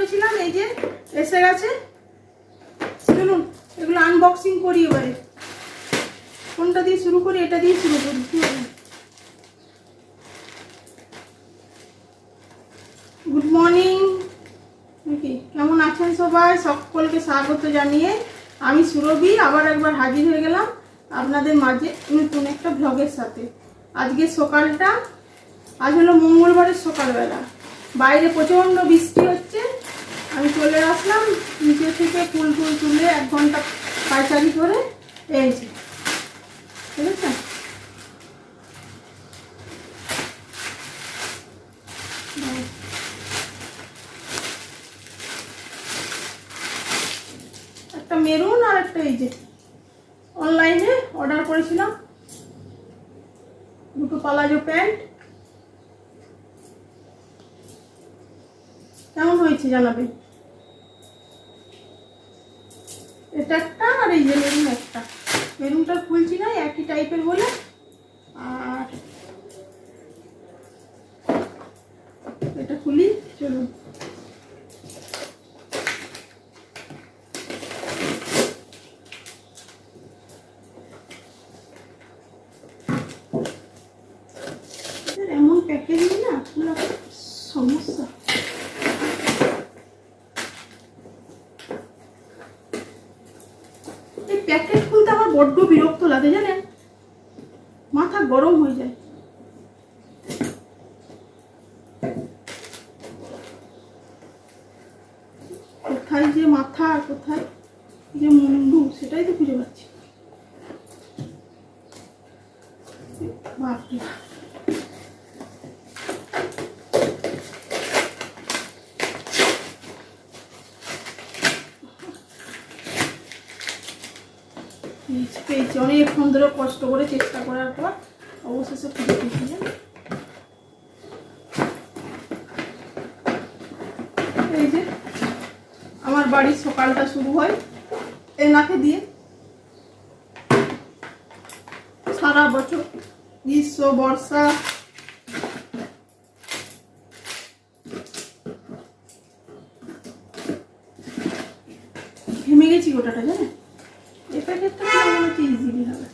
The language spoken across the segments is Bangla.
করেছিলাম, এই যে এসে গেছে। চলুন এগুলো আনবক্সিং করি এবারে। কোনটা দিয়ে শুরু করি? এটা দিয়ে শুরু করি। গুড মর্নিং, কেমন আছেন সবাই? সকলকে স্বাগত জানিয়ে আমি সুরভি আবার একবার হাজির হয়ে গেলাম আপনাদের মাঝে নতুন একটা ভ্লগের সাথে। আজকে সকালটা, আজ হলো মঙ্গলবারের সকালবেলা, বাইরে প্রচণ্ড বৃষ্টি হচ্ছে। আমি চলে আসলাম নিচে থেকে ফুল ফুল তুলে 1 ঘন্টা পায়চারি করে পেয়েছি, ঠিক আছে? একটা মেরুন আর একটা এই যে অনলাইনে অর্ডার করেছিলাম, দুটো পালাজো প্যান্ট। কেমন হয়েছে জানাবেন। এটা একটা আর এই যে মেরুন একটা। মেরুনটা খুলছি না, একই টাইপের বলে। আর এটা খুলি, চলুন। এমন প্যাকেজিং না, পুরো সমস্যা। এই প্যাকেট খুলতে আমার বড্ড বিরক্ত লাগে জানেন, মাথা গরম হয়ে যায়। কোথায় যে মাথা আর কোথায় যে মুন্ডু সেটাই তো খুঁজে পাচ্ছি। বাপরে, পেয়েছি অনেকক্ষণ ধরে কষ্ট করে চেষ্টা করার পর অবশেষে খুঁজে পেয়েছি। এই যে আমার বাড়ির সকালটা শুরু হয় এনাকে দিয়ে। সারা বছর গ্রীষ্ম বর্ষা ঘেমে গেছি গোটাটা জানে। এই প্যাকেটটা মনে হচ্ছে ইজিলি হবে।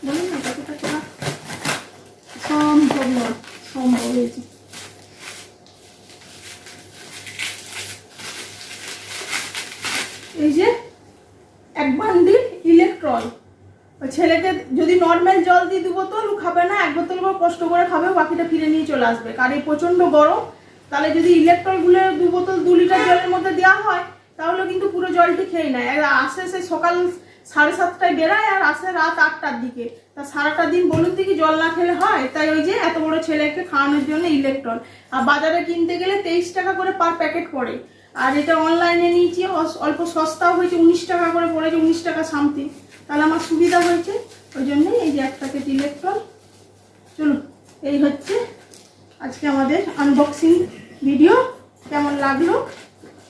বলুন না কতটা করা সম্ভব নয়, সম্ভব হয়েছে। এই যে 1 বান্ডিল ইলেকট্রল। ছেলেকে যদি নর্মাল জল দিয়ে 2 বোতল খাবে না, 1 বোতল করে কষ্ট করে খাবে, বাকিটা ফিরে নিয়ে চলে আসবে। কারণ এই প্রচণ্ড গরম, তাহলে যদি ইলেকট্রলগুলো 2 বোতল 2 লিটার জলের মধ্যে দেওয়া হয় তাহলে কিন্তু পুরো জলটি খেয়ে নেয়। আসে সে সকাল 7:30টায় বেরায় আর আসে রাত 8টার দিকে। তা সারাটা দিন বলুন দেখি জল না খেলে হয়? তাই ওই যে এত বড় ছেলেকে খাওয়ানোর জন্য ইলেকট্রল। আর বাজারে কিনতে গেলে 23 টাকা করে পার প্যাকেট পড়ে। আর এটা অনলাইনে নিয়েছি, অল্প সস্তাও হয়েছে, 19 টাকা করে পড়েছে, 19 টাকা সামথিং। তাহলে আমার সুবিধা হয়েছে, ওই জন্যই এই যে 1 প্যাকেট ইলেকট্রল। চলুন, এই হচ্ছে আজকে আমাদের আনবক্সিং ভিডিও। কেমন লাগলো?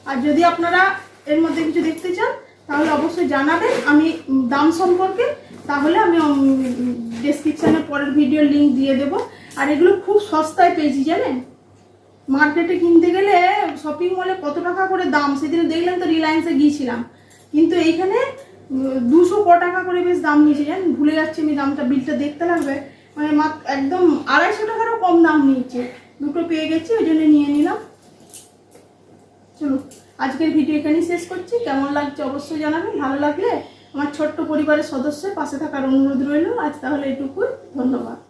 আর যদি আপনারা এর মধ্যে কিছু দেখতে চান তাহলে অবশ্যই জানাবেন আমি দাম সম্পর্কে, তাহলে আমি ডেসক্রিপশানে পরের ভিডিওর লিঙ্ক দিয়ে দেবো। আর এগুলো খুব সস্তায় পেয়েছি জানেন। মার্কেটে কিনতে গেলে শপিং মলে কত টাকা করে দাম, সেদিনে দেখলেন তো, রিলায়েন্সে গিয়েছিলাম, কিন্তু এইখানে 200 ক টাকা করে বেশ দাম নিয়েছে জানেন। ভুলে যাচ্ছি আমি দামটা, বিলটা দেখতে লাগবে। মানে একদম 250 টাকারও কম দাম নিয়েছে। দুটো পেয়ে গেছি, ওই জন্য নিয়ে নিলাম। চলুন আজকের ভিডিও এখানেই শেষ করছি। কেমন লাগছে অবশ্যই জানাবেন। ভালো লাগলে আমার ছোট্ট পরিবারের সদস্যের পাশে থাকার অনুরোধ রইল। আজ তাহলে এটুকুই, ধন্যবাদ।